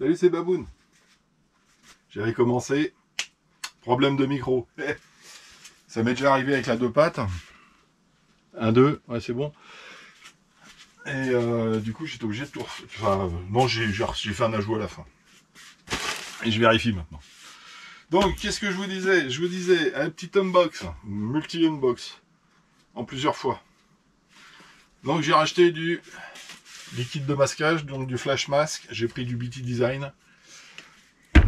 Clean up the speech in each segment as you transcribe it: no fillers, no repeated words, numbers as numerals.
Salut, c'est Baboun. J'avais commencé. Problème de micro. Ça m'est déjà arrivé avec la 2 pattes. 1, 2, ouais, c'est bon. Et du coup, j'étais obligé de tout refaire. Enfin, non, j'ai fait un ajout à la fin. Et je vérifie maintenant. Donc, qu'est-ce que je vous disais? Je vous disais un petit unbox, multi-unbox, en plusieurs fois. Donc, j'ai racheté du liquide de masquage, donc du flash mask. J'ai pris du BT Design.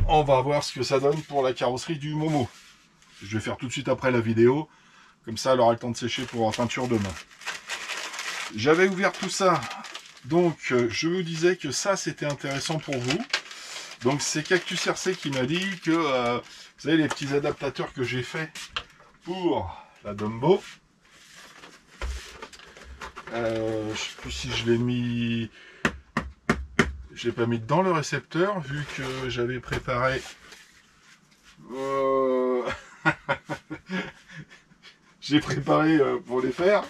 On va voir ce que ça donne pour la carrosserie du Momo. Je vais faire tout de suite après la vidéo. Comme ça, elle aura le temps de sécher pour la peinture demain. J'avais ouvert tout ça. Donc, je vous disais que ça, c'était intéressant pour vous. Donc, c'est Cactus RC qui m'a dit que, vous savez, les petits adaptateurs que j'ai fait pour la Dumbo. Je sais plus si je l'ai mis... Je l'ai pas mis dans le récepteur, vu que j'avais préparé... J'ai préparé pour les faire.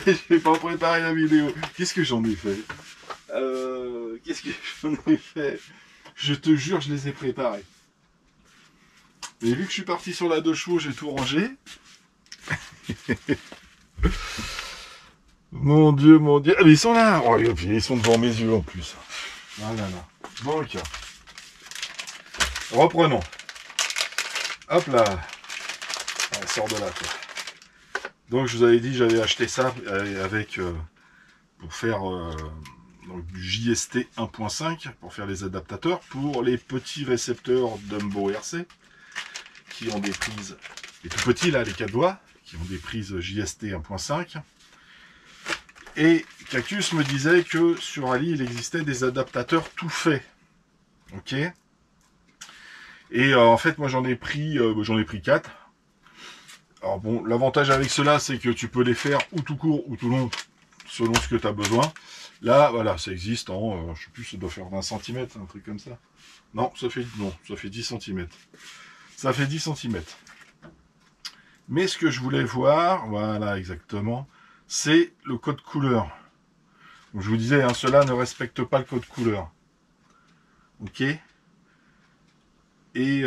J'ai pas préparé la vidéo. Qu'est-ce que j'en ai fait? Qu'est-ce que j'en ai fait? Je te jure, je les ai préparés. Mais vu que je suis parti sur la 2 chevaux, j'ai tout rangé. Mon Dieu, mon Dieu. Ah, mais ils sont là. Oh, ils sont devant mes yeux en plus. Voilà. Donc, reprenons. Hop là. Elle sort de là, quoi. Donc, je vous avais dit, j'avais acheté ça avec pour faire donc, du JST 1.5 pour faire les adaptateurs pour les petits récepteurs Dumbo RC qui ont des prises, les tout petits là, les 4 doigts, qui ont des prises JST 1.5. Et Cactus me disait que sur Ali, il existait des adaptateurs tout faits. Ok. Et en fait, moi j'en ai pris 4. Alors bon, l'avantage avec cela, c'est que tu peux les faire ou tout court ou tout long, selon ce que tu as besoin. Là, voilà, ça existe en, je sais plus, ça doit faire 20 cm, un truc comme ça. Non, ça fait 10 cm. Ça fait 10 cm. Mais ce que je voulais voir, voilà, exactement, c'est le code couleur. Donc, je vous disais, hein, cela ne respecte pas le code couleur. Ok. Et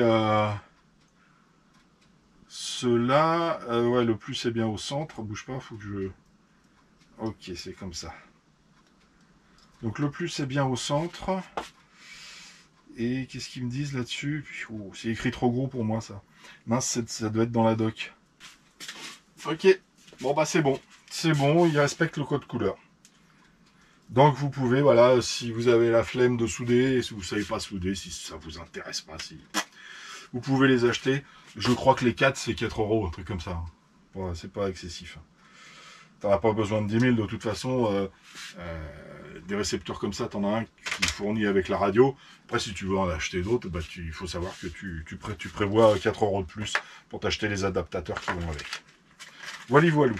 cela, ouais, le plus est bien au centre. Bouge pas, faut que je... Ok, c'est comme ça. Donc le plus est bien au centre. Et qu'est-ce qu'ils me disent là-dessus? Oh, c'est écrit trop gros pour moi, ça. Mince, ça doit être dans la doc. Ok, bon bah c'est bon. C'est bon, il respecte le code couleur. Donc vous pouvez, voilà, si vous avez la flemme de souder, si vous ne savez pas souder, si ça vous intéresse pas, si vous pouvez les acheter. Je crois que les 4, c'est 4 €, un truc comme ça. Ouais, c'est pas excessif. Tu n'auras pas besoin de 10 000 de toute façon. Des récepteurs comme ça, tu en as un qui fournit avec la radio. Après, si tu veux en acheter d'autres, bah, il faut savoir que tu prévois 4 € de plus pour t'acheter les adaptateurs qui vont avec. Voilà, voilou.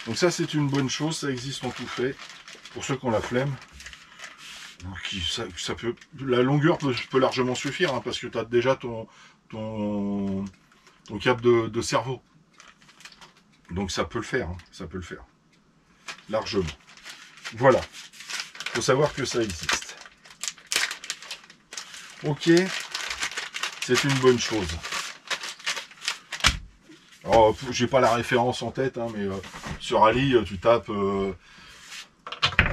Donc ça, c'est une bonne chose, ça existe en tout fait. Pour ceux qui ont la flemme, ça peut, la longueur peut largement suffire, hein, parce que tu as déjà ton câble de cerveau. Donc ça peut le faire, hein, ça peut le faire. Largement. Voilà. Il faut savoir que ça existe. Ok. C'est une bonne chose. Alors, j'ai pas la référence en tête, hein, mais sur Ali, tu tapes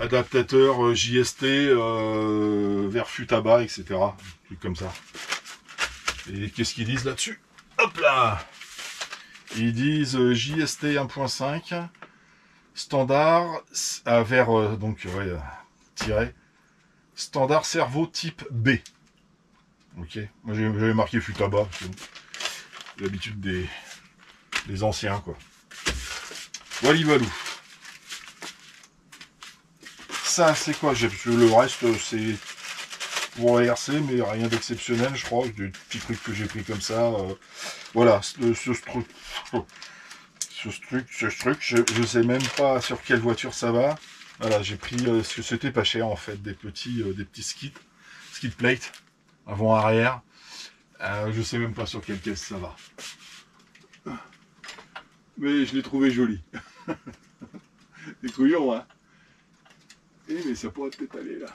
adaptateur JST Verfu tabac, etc. Truc comme ça. Et qu'est-ce qu'ils disent là-dessus? Hop là! Ils disent JST 1.5 standard vers donc ouais, tiré standard cerveau type B. Ok, moi j'avais marqué Futaba, l'habitude des anciens quoi. Walivalou. Ça c'est quoi? Le reste c'est pour la RC, mais rien d'exceptionnel, je crois. Des petits trucs que j'ai pris comme ça. Voilà, ce truc, je sais même pas sur quelle voiture ça va. Voilà, j'ai pris ce que c'était pas cher en fait, des petits skid plate avant arrière. Je sais même pas sur quelle caisse ça va. Mais je l'ai trouvé joli. Des couillons, hein. Mais ça pourrait peut-être aller là.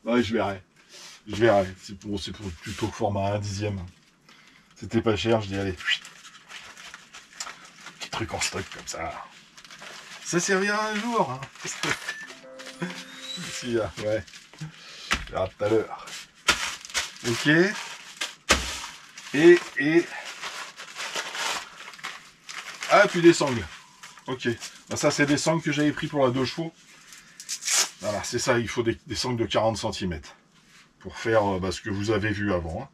Ouais, je verrai. Je verrai. C'est pour plutôt format 1/10. C'était pas cher, je dis allez. Petit truc en stock comme ça. Ça servira un jour. Hein. Si, ouais. On verra tout à l'heure. Ok. Et... Ah, puis des sangles. Ok. Ben, ça, c'est des sangles que j'avais pris pour la 2 chevaux. Voilà, c'est ça. Il faut des sangles de 40 cm. Pour faire ce que vous avez vu avant. Hein.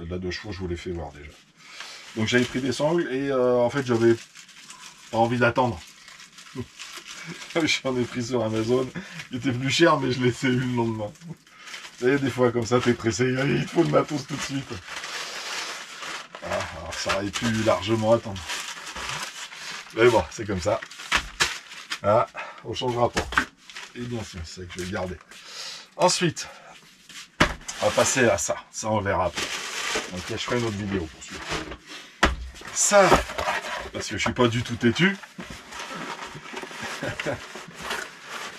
La 2 chevaux, je vous l'ai fait voir déjà. Donc, j'avais pris des sangles et en fait, j'avais pas envie d'attendre. J'en ai pris sur Amazon. Il était plus cher, mais je l'ai eu le lendemain. Vous savez, des fois, comme ça, t'es pressé. Il te faut le matos tout de suite. Ah, alors, ça aurait pu largement attendre. Mais bon, c'est comme ça. Ah, on changera pas. Et bien sûr, c'est ça que je vais garder. Ensuite, on va passer à ça. Ça, on verra après. Donc, je ferai une autre vidéo pour celui-là. Ça, parce que je suis pas du tout têtu.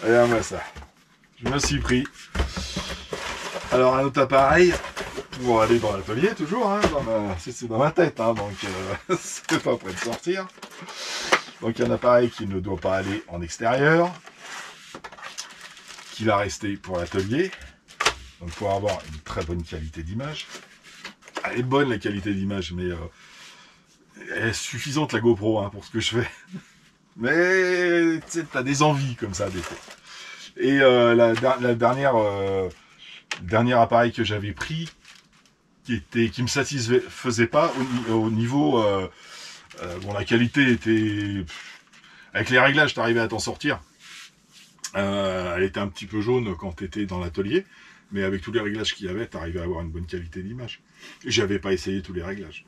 Regarde-moi ça. Je me suis pris. Alors, un autre appareil pour aller dans l'atelier, toujours. Hein, c'est dans ma tête, hein, donc c'est pas prêt de sortir. Donc, un appareil qui ne doit pas aller en extérieur, qui va rester pour l'atelier, donc pour avoir une très bonne qualité d'image. Elle est bonne la qualité d'image, mais elle est suffisante la GoPro hein, pour ce que je fais. Mais tu as des envies comme ça des fois. Et la dernière appareil que j'avais pris, qui me satisfaisait pas au niveau bon, la qualité était avec les réglages, t'arrivais à t'en sortir. Elle était un petit peu jaune quand tu étais dans l'atelier, mais avec tous les réglages qu'il y avait, t'arrivais à avoir une bonne qualité d'image. J'avais pas essayé tous les réglages.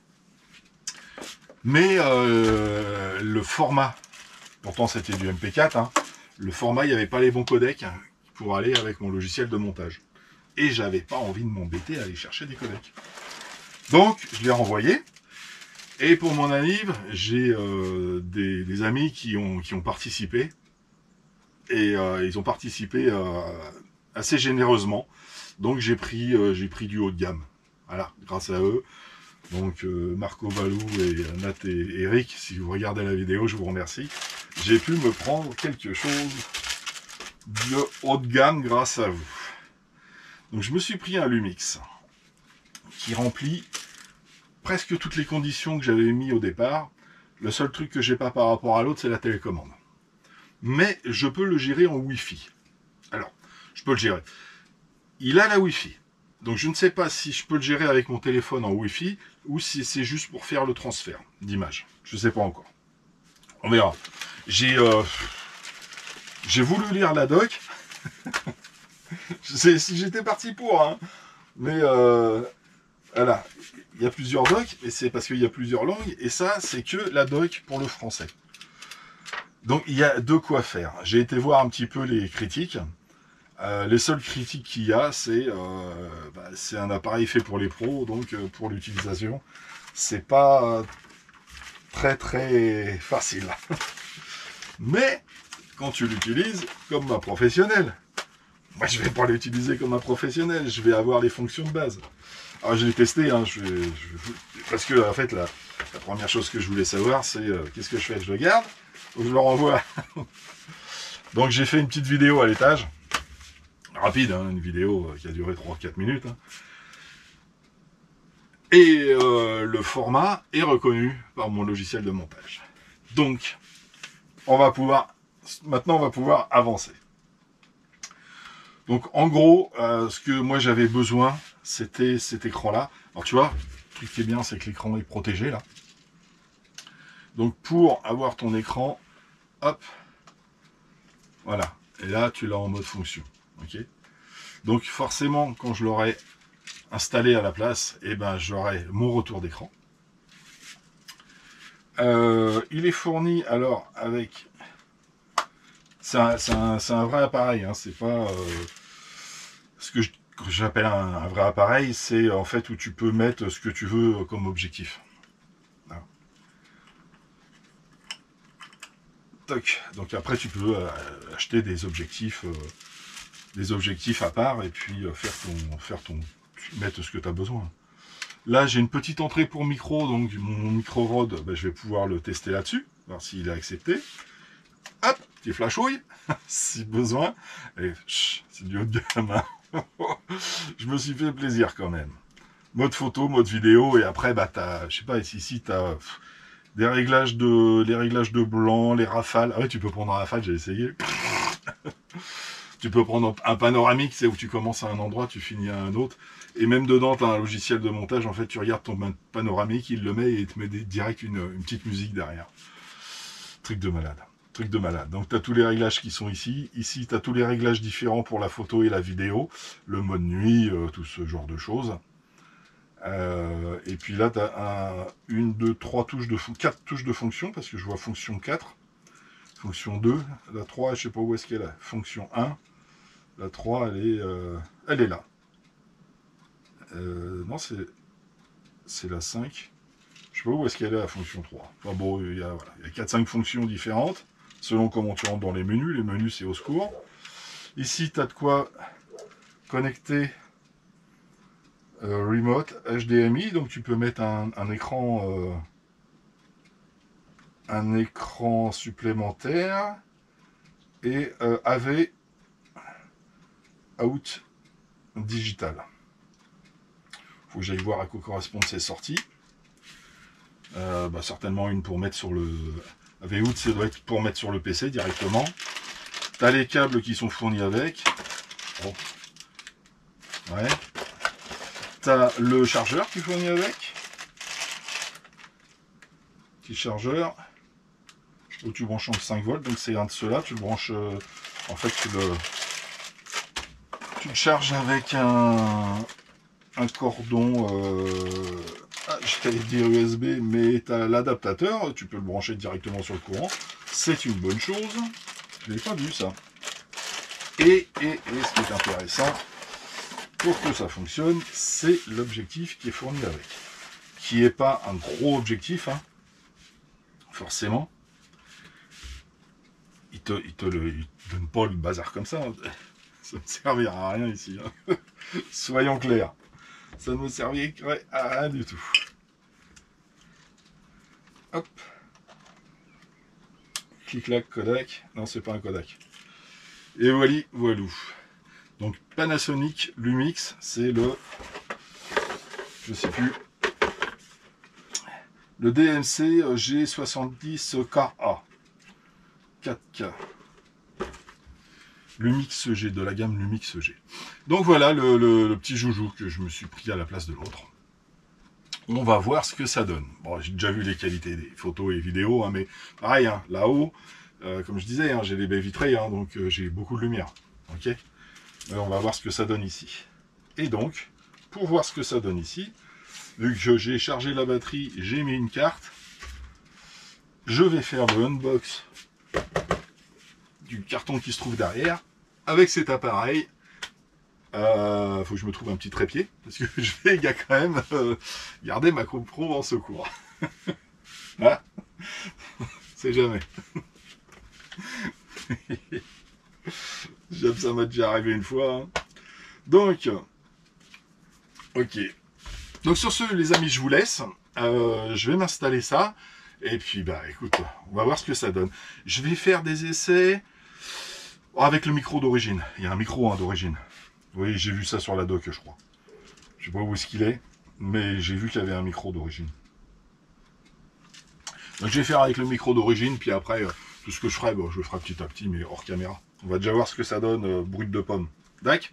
Mais le format, pourtant c'était du MP4, hein, le format, il n'y avait pas les bons codecs pour aller avec mon logiciel de montage. Et j'avais pas envie de m'embêter à aller chercher des codecs. Donc, je l'ai renvoyé. Et pour mon anniv, j'ai des amis qui ont participé. Et ils ont participé assez généreusement. Donc, j'ai pris du haut de gamme. Voilà, grâce à eux. Donc, Marco Balou et Nat et Eric, si vous regardez la vidéo, je vous remercie. J'ai pu me prendre quelque chose de haut de gamme grâce à vous. Donc, je me suis pris un Lumix qui remplit presque toutes les conditions que j'avais mis au départ. Le seul truc que j'ai pas par rapport à l'autre, c'est la télécommande. Mais je peux le gérer en Wi-Fi. Alors, je peux le gérer. Il a la Wi-Fi. Donc, je ne sais pas si je peux le gérer avec mon téléphone en Wi-Fi ou si c'est juste pour faire le transfert d'image. Je ne sais pas encore. On verra. J'ai voulu lire la doc. Si j'étais parti pour, hein. Mais voilà. Il y a plusieurs docs, et c'est parce qu'il y a plusieurs langues, et ça, c'est que la doc pour le français. Donc, il y a de quoi faire. J'ai été voir un petit peu les critiques. Les seules critiques qu'il y a, c'est un appareil fait pour les pros, donc pour l'utilisation, c'est pas très très facile. Mais, quand tu l'utilises comme un professionnel, moi je vais pas l'utiliser comme un professionnel, je vais avoir les fonctions de base. Alors je l'ai testé, hein, parce que en fait la première chose que je voulais savoir c'est qu'est-ce que je fais, je le garde ou je le renvoie. Donc j'ai fait une petite vidéo à l'étage, rapide, hein, une vidéo qui a duré 3-4 minutes. Hein. Et le format est reconnu par mon logiciel de montage. Donc maintenant on va pouvoir avancer. Donc en gros, ce que moi j'avais besoin, c'était cet écran-là. Alors tu vois, le truc qui est bien, c'est que l'écran est protégé là. Donc pour avoir ton écran, hop, voilà. Et là, tu l'as en mode fonction. Ok. Donc forcément, quand je l'aurai installé à la place, eh ben j'aurai mon retour d'écran. Il est fourni alors avec. C'est un vrai appareil, hein, c'est pas ce que j'appelle un vrai appareil, c'est en fait où tu peux mettre ce que tu veux comme objectif. Voilà. Toc. Donc après tu peux acheter des objectifs des objectifs à part et puis mettre ce que tu as besoin. Là, j'ai une petite entrée pour micro, donc mon micro Rode, ben, je vais pouvoir le tester là-dessus, voir s'il est accepté. Hop, petit flashouille, si besoin. Et c'est du haut de gamme. Hein. Je me suis fait plaisir quand même. Mode photo, mode vidéo, et après, bah, je sais pas, ici, tu as les réglages de blanc, les rafales. Ah oui, tu peux prendre un rafale, j'ai essayé. Tu peux prendre un panoramique, c'est où tu commences à un endroit, tu finis à un autre. Et même dedans, tu as un logiciel de montage. En fait, tu regardes ton panoramique, il le met et il te met direct une petite musique derrière. Truc de malade. Truc de malade. Donc, tu as tous les réglages qui sont ici. Ici, tu as tous les réglages différents pour la photo et la vidéo. Le mode nuit, tout ce genre de choses. Et puis là, tu as 1, 2, 3 touches de 4 touches de fonction, parce que je vois fonction 4. Fonction 2, la 3, je sais pas où est-ce qu'elle est. Fonction 1, la 3, elle est là. Non, c'est la 5. Je sais pas où est-ce qu'elle est la fonction 3. Enfin bon, il y a 4-5 fonctions différentes, selon comment tu rentres dans les menus. Les menus, c'est au secours. Ici, tu as de quoi connecter remote HDMI, donc tu peux mettre un écran supplémentaire et AV out digital. Faut que j'aille voir à quoi correspondent ces sorties. Certainement une pour mettre sur le AV out, ça doit être pour mettre sur le PC directement. Tu as les câbles qui sont fournis avec. Oh. Ouais. Tu as le chargeur qui est fourni avec. Petit chargeur où tu branches en 5 volts, donc c'est un de ceux-là. Tu le branches, en fait, tu le charges avec un cordon, j'allais dire USB, mais tu as l'adaptateur, tu peux le brancher directement sur le courant. C'est une bonne chose. Je n'ai pas vu ça. Et ce qui est intéressant, pour que ça fonctionne, c'est l'objectif qui est fourni avec. Qui n'est pas un gros objectif, hein, forcément. Il te donne pas le bazar comme ça. Hein. Ça ne servira à rien ici. Hein. Soyons clairs. Ça ne me servirait à rien du tout. Hop. Clic-clac, Kodak. Non, c'est pas un Kodak. Et voilà, voilou. Donc Panasonic Lumix, c'est le... Je sais plus. Le DMC G70KA. 4K. Lumix G, de la gamme Lumix G. Donc voilà le petit joujou que je me suis pris à la place de l'autre. On va voir ce que ça donne. Bon, j'ai déjà vu les qualités des photos et vidéos, hein, mais pareil, hein, là-haut, comme je disais, hein, j'ai des baies vitrées, hein, donc j'ai beaucoup de lumière. Ok. On va voir ce que ça donne ici. Et donc, pour voir ce que ça donne ici, vu que j'ai chargé la batterie, j'ai mis une carte, je vais faire le unbox du carton qui se trouve derrière avec cet appareil. Faut que je me trouve un petit trépied parce que je vais quand même garder ma GoPro en secours. Hein, c'est jamais. J'aime, ça m'a déjà arrivé une fois. Hein. Donc, ok. Donc sur ce, les amis, je vous laisse. Je vais m'installer ça. Et puis, bah écoute, on va voir ce que ça donne. Je vais faire des essais avec le micro d'origine. Il y a un micro hein, d'origine. Oui, j'ai vu ça sur la doc, je crois. Je sais pas où est-ce qu'il est, mais j'ai vu qu'il y avait un micro d'origine. Donc je vais faire avec le micro d'origine, puis après, tout ce que je ferai, bon, je le ferai petit à petit, mais hors caméra. On va déjà voir ce que ça donne, brut de pomme. D'accord ?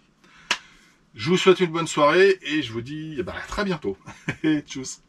Je vous souhaite une bonne soirée, et je vous dis à très bientôt. Tchuss.